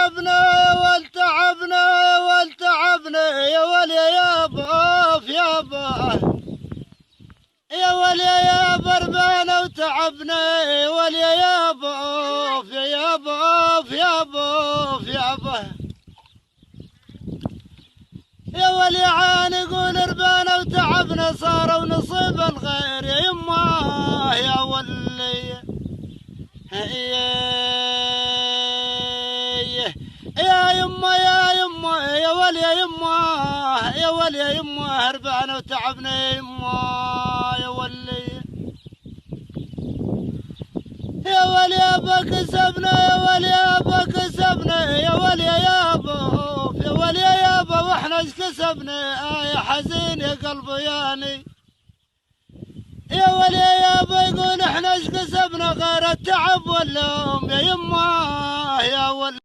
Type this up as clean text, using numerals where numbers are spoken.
تعبنا يا ول تعبنا يا ول تعبنا يا ول يا باف يا باف يا ول يا بربانا وتعبنا يا ول يا باف يا باف يا باف يا باف يا ول يا عانقون ربانا وتعبنا صاروا نصيب الغير يا يما يا ولي يا يما يا يما يا ول يا يما يا ول يا يما هربانا وتعبنا يا يما يا ولي يا ول يابا كسبنا يا ول يابا كسبنا يا ول يا يابا يا ول يا يابا واحنا ايش كسبنا يا حزين يا قلبي ياني يا ول يا يابا يقول احنا ايش كسبنا غير التعب واللوم يا يما يا ول